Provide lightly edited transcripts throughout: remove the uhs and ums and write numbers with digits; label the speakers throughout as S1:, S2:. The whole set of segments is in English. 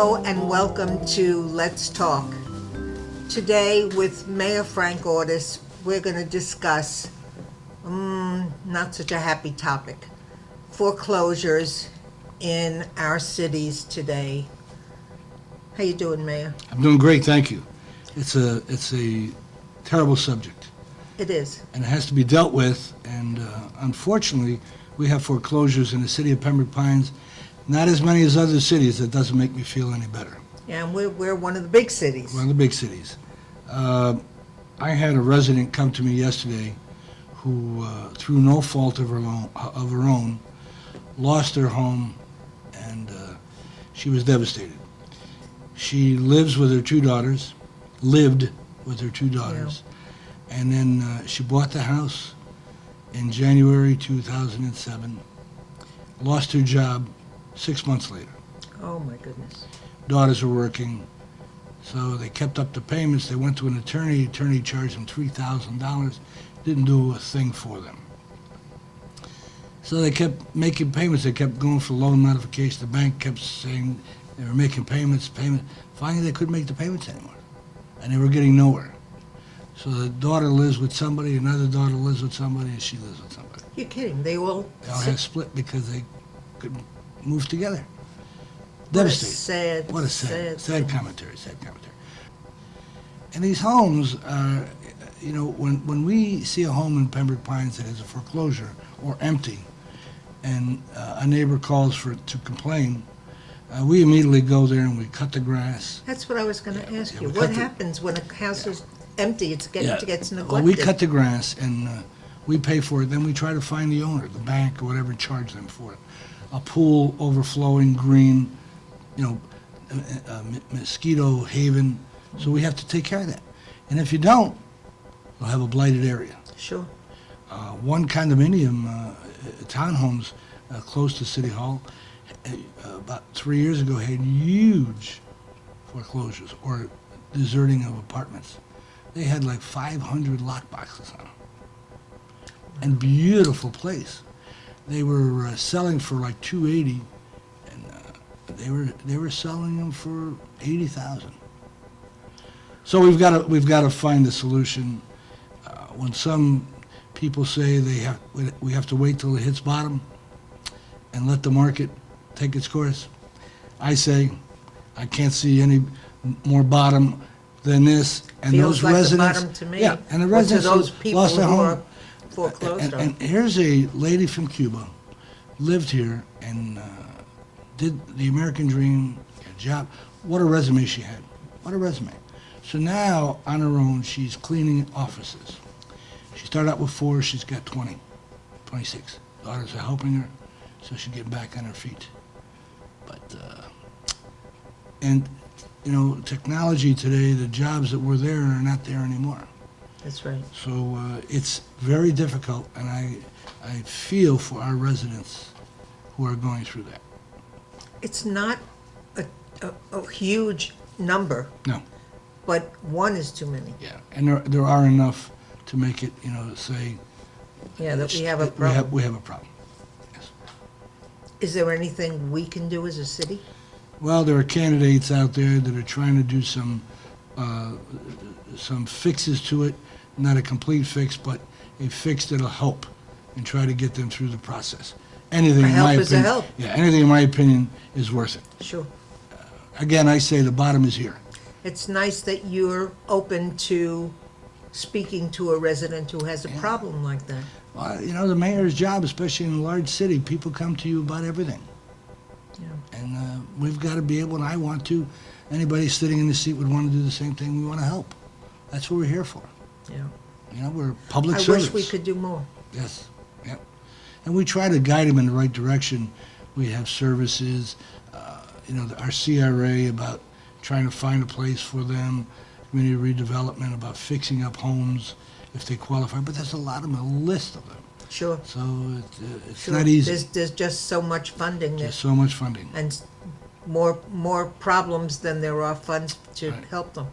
S1: Hello and welcome to Let's Talk. Today with Mayor Frank Ortis, we're going to discuss, not such a happy topic, foreclosures in our cities today. How you doing, Mayor?
S2: I'm doing great, thank you. It's a terrible subject,
S1: It is.
S2: and it has to be dealt with, and unfortunately, we have foreclosures in the City of Pembroke Pines, not as many as other cities. That doesn't make me feel any better.
S1: Yeah, and we're one of the big cities.
S2: One of the big cities. I had a resident come to me yesterday who, through no fault of her own, lost her home, and she was devastated. She lived with her two daughters, and then she bought the house in January 2007, lost her job 6 months later.
S1: Oh, my goodness.
S2: Daughters were working, so they kept up the payments. They went to an attorney. The attorney charged them $3,000, didn't do a thing for them. So they kept making payments. They kept going for loan modification. The bank kept saying they were making payments. Finally, they couldn't make the payments anymore, and they were getting nowhere. So the daughter lives with somebody, another daughter lives with somebody, and she lives with somebody.
S1: You're kidding. They all
S2: had split because they couldn't move together.
S1: What a
S2: Devastating.
S1: sad
S2: Sad commentary. And these homes, when we see a home in Pembroke Pines that is a foreclosure or empty, and a neighbor calls to complain, we immediately go there and we cut the grass.
S1: That's what I was going to ask you.
S2: we
S1: What
S2: cut the-
S1: happens when a house is empty? It gets neglected.
S2: Well, we cut the grass and we pay for it. Then we try to find the owner, the bank or whatever, and charge them for it. A pool overflowing green, a mosquito haven. So we have to take care of that. And if you don't, you'll have a blighted area.
S1: Sure.
S2: One condominium, townhomes close to City Hall, about 3 years ago had huge foreclosures or deserting of apartments. They had like 500 lock boxes on them. And beautiful place. They were selling for like $280, and they were selling them for $80,000. So we've got to find a solution. When some people say we have to wait till it hits bottom and let the market take its course, I say I can't see any more bottom than this. And
S1: Feels
S2: those
S1: like
S2: residents,
S1: the bottom to me.
S2: yeah, and the
S1: Or to
S2: residents
S1: those
S2: who
S1: people
S2: lost their
S1: who
S2: home.
S1: are foreclosed on.
S2: And here's a lady from Cuba, lived here and did the American dream, got a job. What a resume she had. What a resume. So now, on her own, she's cleaning offices. She started out with 4, she's got 20, 26. Daughters are helping her, so she get back on her feet. But, technology today, the jobs that were there are not there anymore.
S1: That's right.
S2: So it's very difficult, and I feel for our residents who are going through that.
S1: It's not a huge number.
S2: No.
S1: But one is too many.
S2: Yeah, and there are enough to make it, say.
S1: Yeah, that we have a problem.
S2: We have a problem. Yes.
S1: Is there anything we can do as a city?
S2: Well, there are candidates out there that are trying to do some fixes to it. Not a complete fix, but a fix that'll help and try to get them through the process. Anything, in my opinion,
S1: help.
S2: Yeah, anything in my opinion is worth it.
S1: Sure.
S2: Again, I say the bottom is here.
S1: It's nice that you're open to speaking to a resident who has a problem like that.
S2: Well, the mayor's job, especially in a large city, people come to you about everything.
S1: Yeah.
S2: And we've got to be able, and I want to, anybody sitting in the seat would want to do the same thing. We want to help. That's what we're here for.
S1: Yeah.
S2: We're public
S1: I
S2: servants.
S1: wish we could do more.
S2: Yes, yep. And we try to guide them in the right direction. We have services, our CRA about trying to find a place for them, community redevelopment about fixing up homes if they qualify. But there's a lot of them, a list of them.
S1: Sure.
S2: So it's
S1: Sure.
S2: not easy.
S1: There's just so much funding there.
S2: There's so much funding.
S1: And more problems than there are funds to
S2: Right.
S1: help them.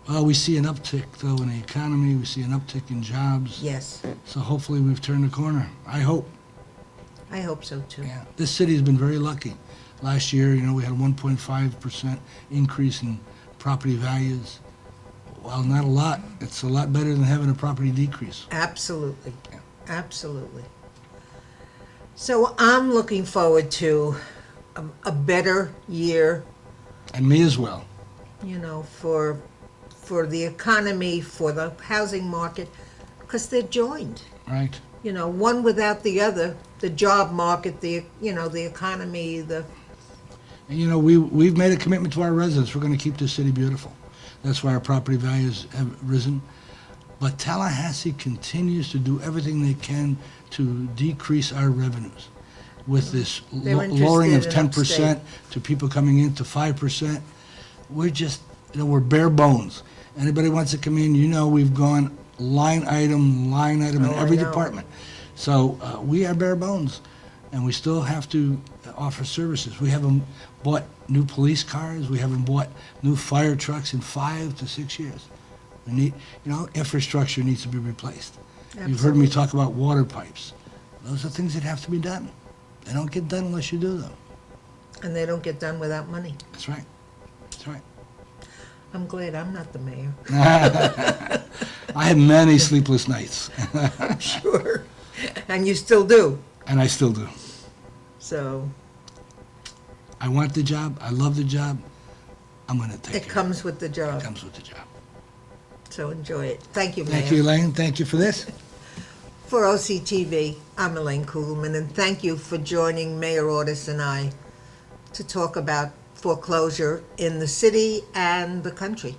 S2: Well, we see an uptick, though, in the economy. We see an uptick in jobs.
S1: Yes,
S2: So hopefully we've turned the corner. I hope.
S1: I hope so too.
S2: Yeah. This city has been very lucky. Last year, we had a 1.5% increase in property values. While not a lot, it's a lot better than having a property decrease.
S1: Absolutely,
S2: Yeah.
S1: absolutely. So I'm looking forward to a better year,
S2: And me as well.
S1: for the economy, for the housing market, because they're joined.
S2: Right.
S1: One without the other, the job market, the economy,
S2: And we've made a commitment to our residents. We're going to keep this city beautiful. That's why our property values have risen. But Tallahassee continues to do everything they can to decrease our revenues with this
S1: They're
S2: lowering of
S1: interested in
S2: 10%
S1: upstate.
S2: to people coming in to 5%. We're just, we're bare bones. Anybody wants to come in, we've gone line item in
S1: Oh, I
S2: every
S1: know.
S2: department. So we are bare bones, and we still have to offer services. We haven't bought new police cars. We haven't bought new fire trucks in 5 to 6 years. We need, infrastructure needs to be replaced. You've heard me
S1: Absolutely.
S2: talk about water pipes. Those are things that have to be done. They don't get done unless you do them.
S1: and they don't get done without money.
S2: That's right. That's right.
S1: I'm glad I'm not the mayor.
S2: I had many sleepless nights,
S1: Sure. And you still do.
S2: and I still do.
S1: So
S2: I want the job. I love the job. I'm going to take it.
S1: it comes with the
S2: It
S1: job.
S2: comes with the job.
S1: So enjoy it. Thank you, Mayor.
S2: Thank you, Elaine. Thank you for this.
S1: For OCTV, I'm Elaine Kugelman, and thank you for joining Mayor Ortis and I to talk about foreclosure in the city and the country.